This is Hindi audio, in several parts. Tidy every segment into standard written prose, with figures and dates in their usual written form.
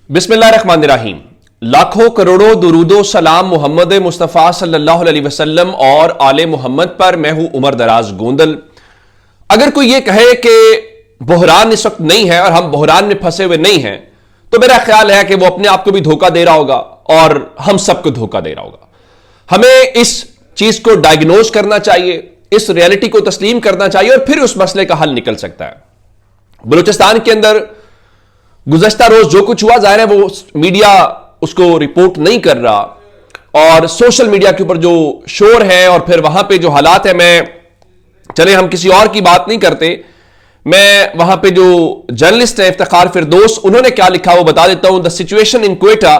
बिस्मिल्लाहिर्रहमानिर्रहीम। लाखों करोड़ों दुरूदो सलाम मोहम्मद मुस्तफ़ा सल्लल्लाहु अलैहि वसल्लम और आले मोहम्मद पर। मैं हूं उमर दराज गोंदल। अगर कोई यह कहे कि बहरान इस वक्त नहीं है और हम बहरान में फंसे हुए नहीं हैं, तो मेरा ख्याल है कि वो अपने आप को भी धोखा दे रहा होगा और हम सबको धोखा दे रहा होगा। हमें इस चीज को डायग्नोज करना चाहिए, इस रियलिटी को तस्लीम करना चाहिए और फिर उस मसले का हल निकल सकता है। बलूचिस्तान के अंदर गुज़श्ता रोज जो कुछ हुआ, जाहिर है वो मीडिया उसको रिपोर्ट नहीं कर रहा और सोशल मीडिया के ऊपर जो शोर है और फिर वहां पे जो हालात है, चले हम किसी और की बात नहीं करते, मैं वहां पे जो जर्नलिस्ट है इफ्तिखार फिरदौस, उन्होंने क्या लिखा वो बता देता हूं। The situation in Quetta,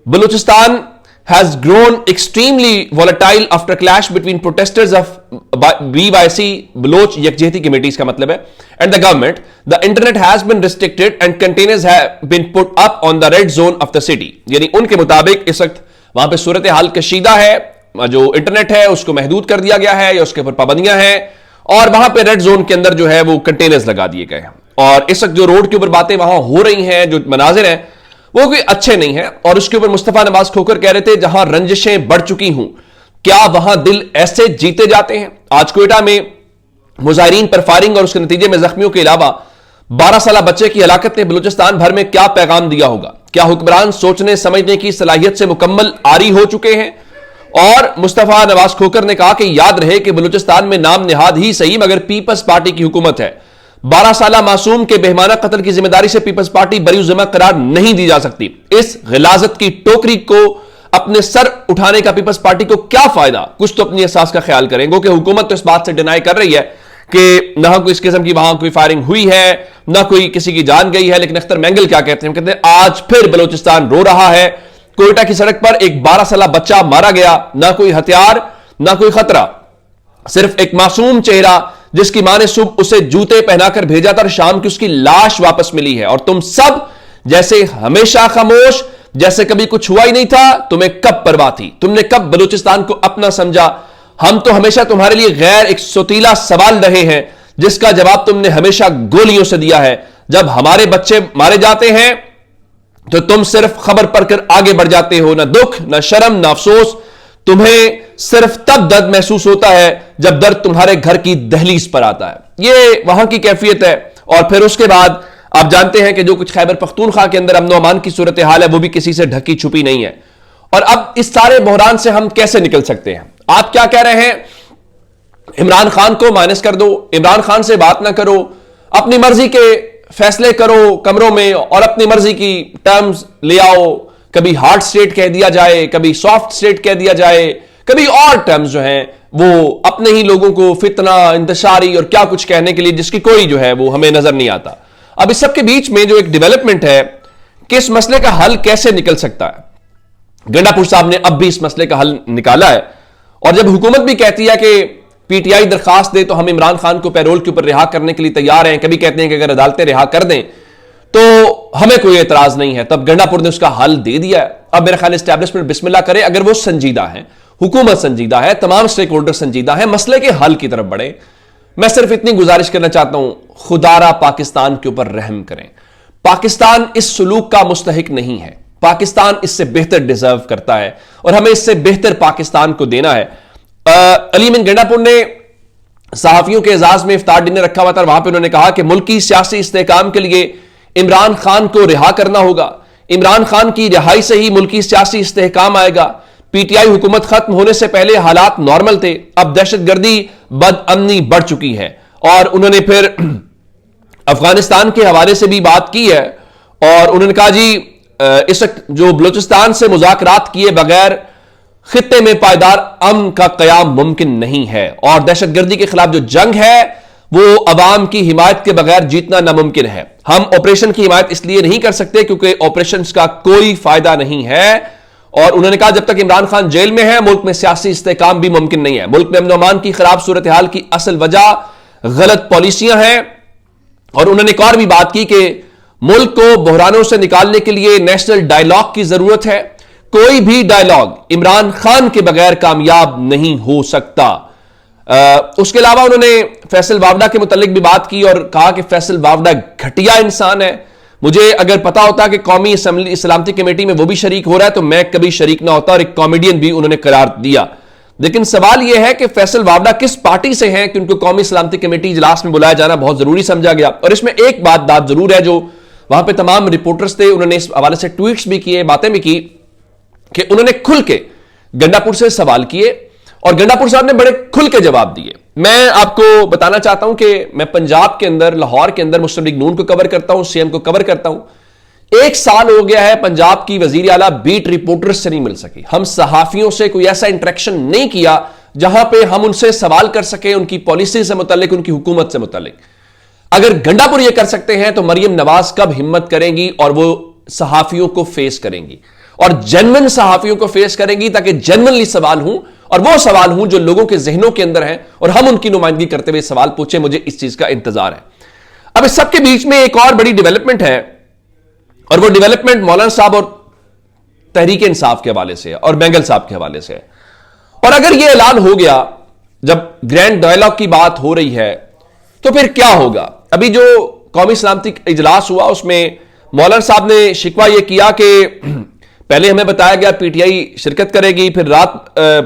Balochistan has grown extremely volatile after clash between protesters of BYC Baloch Yakjehti committees का मतलब है and the government. The internet has been restricted and containers have been put up on the red zone of the city. यानी उनके मुताबिक इस वक्त वहां पे सूरत हाल कशीदा है, जो इंटरनेट है उसको महदूद कर दिया गया है या उसके ऊपर पाबंदियां हैं और वहां पे रेड जोन के अंदर जो है वो कंटेनर्स लगा दिए गए हैं। और इस वक्त जो रोड के ऊपर बातें वहां हो रही हैं, जो मनाजिर हैं वो कोई अच्छे नहीं है। और उसके ऊपर मुस्तफा नवाज खोकर कह रहे थे जहां रंजिशें बढ़ चुकी हूं, क्या वहां दिल ऐसे जीते जाते हैं। आज क्वेटा में मुजाहिरीन पर फायरिंग और उसके नतीजे में जख्मियों के अलावा 12 साल बच्चे की हलाकत ने बलूचिस्तान भर में क्या पैगाम दिया होगा। क्या हुक्मरान सोचने समझने की सलाहियत से मुकम्मल आरी हो चुके हैं। और मुस्तफा नवाज खोकर ने कहा कि याद रहे कि बलूचिस्तान में नाम निहाद ही सही मगर पीपल्स पार्टी की हुकूमत है। 12 साल मासूम के बेहमाना कत्ल की जिम्मेदारी से पीपल्स पार्टी बरीउज़्ज़िम्मा करार नहीं दी जा सकती। इस गिलाजत की टोकरी को अपने सर उठाने का पीपल्स पार्टी को क्या फायदा। कुछ तो अपनी एहसास का ख्याल करें, क्योंकि हुकूमत तो इस बात से डिनाई कर रही है कि ना कोई इस किस्म की वहां कोई फायरिंग हुई है, ना कोई किसी की जान गई है। लेकिन अख्तर मैंगल क्या कहते हैं, कहते हैं आज फिर बलूचिस्तान रो रहा है। कोयटा की सड़क पर एक 12 साल बच्चा मारा गया, ना कोई हथियार ना कोई खतरा, सिर्फ एक मासूम चेहरा जिसकी मां ने सुबह उसे जूते पहनाकर भेजा था और शाम की उसकी लाश वापस मिली है। और तुम सब जैसे हमेशा खामोश, जैसे कभी कुछ हुआ ही नहीं था। तुम्हें कब परवाह थी, तुमने कब बलूचिस्तान को अपना समझा। हम तो हमेशा तुम्हारे लिए गैर एक सोतीला सवाल रहे हैं जिसका जवाब तुमने हमेशा गोलियों से दिया है। जब हमारे बच्चे मारे जाते हैं तो तुम सिर्फ खबर पढ़कर आगे बढ़ जाते हो, ना दुख ना शर्म ना अफसोस। तुम्हें सिर्फ तब दर्द महसूस होता है जब दर्द तुम्हारे घर की दहलीज पर आता है। ये वहां की कैफियत है। और फिर उसके बाद आप जानते हैं कि जो कुछ खैबर पख्तूनख्वा के अंदर अमन अमान की सूरत हाल है वो भी किसी से ढकी छुपी नहीं है। और अब इस सारे बहरान से हम कैसे निकल सकते हैं। आप क्या कह रहे हैं, इमरान खान को माइनस कर दो, इमरान खान से बात ना करो, अपनी मर्जी के फैसले करो कमरों में और अपनी मर्जी की टर्म्स ले आओ। कभी हार्ड स्टेट कह दिया जाए, कभी सॉफ्ट स्टेट कह दिया जाए, कभी और टर्म्स जो हैं वो अपने ही लोगों को फितना इंतशारी और क्या कुछ कहने के लिए जिसकी कोई जो है वो हमें नजर नहीं आता। अब इस सब के बीच में जो एक डेवलपमेंट है कि इस मसले का हल कैसे निकल सकता है, गंडापुर साहब ने अब भी इस मसले का हल निकाला है। और जब हुकूमत भी कहती है कि पीटीआई दरखास्त दे तो हम इमरान खान को पैरोल के ऊपर रिहा करने के लिए तैयार हैं, कभी कहते हैं कि अगर अदालतें रिहा कर दें तो हमें कोई एतराज नहीं है, तब गंडापुर ने उसका हल दे दिया है। अब मेरा ख्याल एस्टैब्लिशमेंट बिस्मिल्लाह करे, अगर वो संजीदा है, हुकूमत संजीदा है, तमाम स्टेक होल्डर संजीदा है, मसले के हल की तरफ बढ़े। मैं सिर्फ इतनी गुजारिश करना चाहता हूं, खुदारा पाकिस्तान के ऊपर रहम करें। पाकिस्तान इस सुलूक का मुस्तहिक नहीं है, पाकिस्तान इससे बेहतर डिजर्व करता है और हमें इससे बेहतर पाकिस्तान को देना है। अली अमीन गंडापुर ने सहाफियों के एजाज में इफ्तार डिनर रखा हुआ था, वहां पर उन्होंने कहा कि मुल्क की सियासी इस्तेहकाम के लिए इमरान खान को रिहा करना होगा। इमरान खान की रिहाई से ही मुल्की सियासी इस्तेहकाम आएगा। पीटीआई हुकूमत खत्म होने से पहले हालात नॉर्मल थे, अब दहशतगर्दी बदअमनी बढ़ चुकी है। और उन्होंने फिर अफगानिस्तान के हवाले से भी बात की है और उन्होंने कहा जी इस वक्त जो बलूचिस्तान से मुज़ाकरात किए बगैर खित्ते में पायदार अमन का कयाम मुमकिन नहीं है और दहशतगर्दी के खिलाफ जो जंग है वो अवाम की हिमायत के बगैर जीतना नामुमकिन है। हम ऑपरेशन की हिमायत इसलिए नहीं कर सकते क्योंकि ऑपरेशन का कोई फायदा नहीं है। और उन्होंने कहा जब तक इमरान खान जेल में है मुल्क में सियासी इस्तेहकाम भी मुमकिन नहीं है। मुल्क में अमन अमान की खराब सूरत हाल की असल वजह गलत पॉलिसियां हैं। और उन्होंने एक और भी बात की कि मुल्क को बहरानों से निकालने के लिए नेशनल डायलॉग की जरूरत है। कोई भी डायलॉग इमरान खान के बगैर कामयाब नहीं हो सकता। उसके अलावा उन्होंने फैसल वावडा के मुतालिक भी बात की और कहा कि फैसल वावडा घटिया इंसान है, मुझे अगर पता होता कि कौमी सलामती कमेटी में वो भी शरीक हो रहा है तो मैं कभी शरीक ना होता, और एक कॉमेडियन भी उन्होंने करार दिया। लेकिन सवाल यह है कि फैसल वावड़ा किस पार्टी से हैं कि उनको कौमी सलामती कमेटी इजलास में बुलाया जाना बहुत जरूरी समझा गया। और इसमें एक बात जरूर है, जो वहां पे तमाम रिपोर्टर्स थे उन्होंने इस हवाले से ट्वीट्स भी किए, बातें भी की, कि उन्होंने खुल के गंडापुर से सवाल किए और गंडापुर साहब ने बड़े खुल के जवाब दिए। मैं आपको बताना चाहता हूं कि मैं पंजाब के अंदर, लाहौर के अंदर मुस्लिम लीग नून को कवर करता हूं, सीएम को कवर करता हूं। 1 साल हो गया है पंजाब की वजीर आला बीट रिपोर्टर्स से नहीं मिल सकी। हम सहाफियों से कोई ऐसा इंटरेक्शन नहीं किया जहां पे हम उनसे सवाल कर सके उनकी पॉलिसी से मुतालिक, उनकी हुकूमत से मुतालिक। अगर गंडापुर ये कर सकते हैं तो मरियम नवाज कब हिम्मत करेंगी और वो सहाफियों को फेस करेंगी और जेन्युइन सहाफियों को फेस करेंगी, ताकि जेन्युइनली सवाल हूं और वो सवाल हूं जो लोगों के जहनों के अंदर हैं और हम उनकी नुमाइंदगी करते हुए सवाल पूछे। मुझे इस चीज का इंतजार है। अब इस सबके बीच में एक और बड़ी डेवलपमेंट है और वो डेवलपमेंट मौलाना साहब और तहरीक इंसाफ के हवाले से और बेंगल साहब के हवाले से है। और अगर यह ऐलान हो गया, जब ग्रैंड डायलॉग की बात हो रही है, तो फिर क्या होगा? अभी जो कौमी सलामती इजलास हुआ उसमें मौलाना साहब ने शिकवा यह किया कि पहले हमें बताया गया पीटीआई शिरकत करेगी, फिर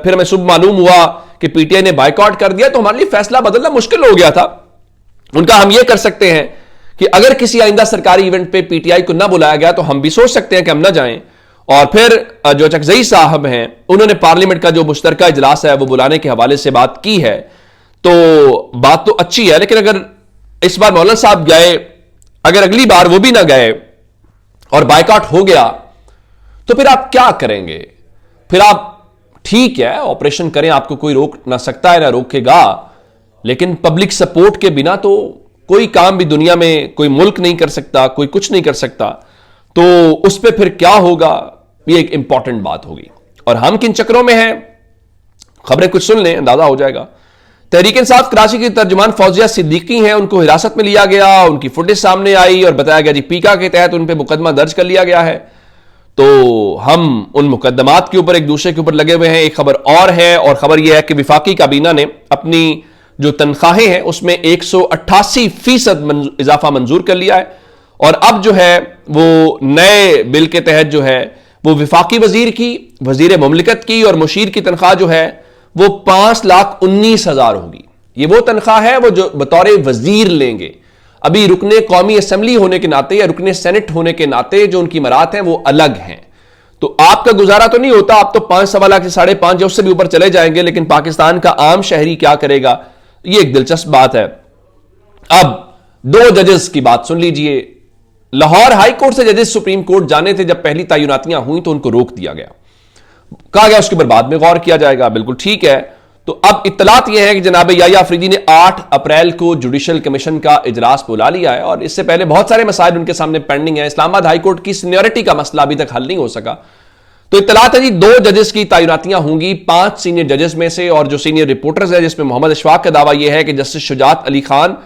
हमें सुबह मालूम हुआ कि पीटीआई ने बायकॉट कर दिया, तो हमारे लिए फैसला बदलना मुश्किल हो गया था। उनका हम यह कर सकते हैं कि अगर किसी आइंदा सरकारी इवेंट पे पीटीआई को ना बुलाया गया तो हम भी सोच सकते हैं कि हम ना जाएं। और फिर जो चकजई साहब हैं उन्होंने पार्लियामेंट का जो मुश्तरका इजलास है वो बुलाने के हवाले से बात की है, तो बात तो अच्छी है। लेकिन अगर इस बार मौलाना साहब गए, अगर अगली बार वो भी ना गए और बायकॉट हो गया, तो फिर आप क्या करेंगे? फिर आप ठीक है ऑपरेशन करें, आपको कोई रोक ना सकता है ना रोकेगा, लेकिन पब्लिक सपोर्ट के बिना तो कोई काम भी दुनिया में कोई मुल्क नहीं कर सकता, कोई कुछ नहीं कर सकता। तो उस पर फिर क्या होगा, ये एक इंपॉर्टेंट बात होगी। और हम किन चक्रों में हैं, खबरें कुछ सुन लें, अंदाजा हो जाएगा। तहरीक इंसाफ कराची की तर्जुमान फौजिया सिद्दीकी हैं, उनको हिरासत में लिया गया, उनकी फुटेज सामने आई और बताया गया जी पीका के तहत उन पर मुकदमा दर्ज कर लिया गया है। तो हम उन मुकदमात के ऊपर एक दूसरे के ऊपर लगे हुए हैं। एक खबर और है, और खबर यह है कि विफाकी काबीना ने अपनी जो तनख्वाहें हैं उसमें 188% इजाफा मंजूर कर लिया है। और अब जो है वो नए बिल के तहत जो है वो विफाकी वजीर की, वजीर मुमलिकत की और मुशीर की तनख्वाह जो है वो 5,19,000 होगी। ये वो तनख्वाह है वो जो बतौर वजीर लेंगे। अभी रुकने कौमी असेंबली होने के नाते या रुकने सेनेट होने के नाते जो उनकी मरात हैं वो अलग हैं। तो आपका गुजारा तो नहीं होता, आप तो 5 लाख से 5.5 या उससे भी ऊपर चले जाएंगे, लेकिन पाकिस्तान का आम शहरी क्या करेगा, ये एक दिलचस्प बात है। अब 2 जजेस की बात सुन लीजिए। लाहौर हाई कोर्ट से जजेस सुप्रीम कोर्ट जाने थे, जब पहली तैनातियां हुई तो उनको रोक दिया गया, कहा गया उसके ऊपर बाद में गौर किया जाएगा। बिल्कुल ठीक है। तो अब इत्तलात यह है कि जनाब याया अफरीदी ने 8 अप्रैल को जुडिशल कमीशन का इजलास बुला लिया है और इससे पहले बहुत सारे मसाइल उनके सामने पेंडिंग है। इस्लामाबाद हाई कोर्ट की सीनियरिटी का मसला अभी तक हल नहीं हो सका। तो इत्तलात है जी 2 जजेस की तैनातियां होंगी 5 सीनियर जजेस में से, और जो सीनियर रिपोर्टर्स है जिसमें मोहम्मद अशफाक का दावा यह है कि जस्टिस शुजात अली खान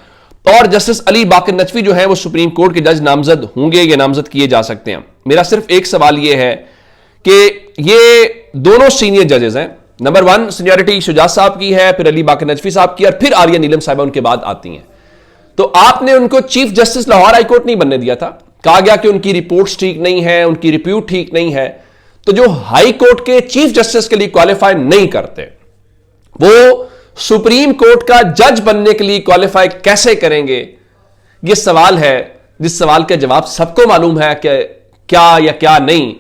और जस्टिस अली बाकर नकवी जो है वो सुप्रीम कोर्ट के जज नामजद होंगे या नामजद किए जा सकते हैं। मेरा सिर्फ एक सवाल यह है कि ये दोनों सीनियर जजेस हैं, नंबर 1 सीनियरिटी शुजात साहब की है, फिर अली बाकर नकवी साहब की, और फिर आर्या नीलम साहिबा उनके बाद आती हैं। तो आपने उनको chief justice Lahore high court नहीं बनने दिया था, कहा गया कि उनकी रिपोर्ट्स ठीक नहीं है, उनकी रिप्यूट ठीक नहीं है। तो जो हाई कोर्ट के चीफ जस्टिस के लिए क्वालिफाई नहीं करते वो सुप्रीम कोर्ट का जज बनने के लिए क्वालिफाई कैसे करेंगे? यह सवाल है जिस सवाल का जवाब सबको मालूम है कि क्या या क्या नहीं,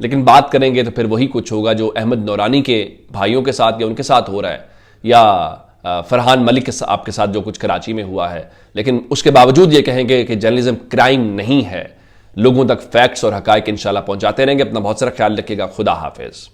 लेकिन बात करेंगे तो फिर वही कुछ होगा जो अहमद नौरानी के भाइयों के साथ या उनके साथ हो रहा है, या फरहान मलिक के आपके साथ जो कुछ कराची में हुआ है। लेकिन उसके बावजूद ये कहेंगे कि जर्नलिज्म क्राइम नहीं है। लोगों तक फैक्ट्स और हकायक इंशाल्लाह पहुंचाते रहेंगे। अपना बहुत सारा ख्याल रखिएगा। खुदा हाफिज।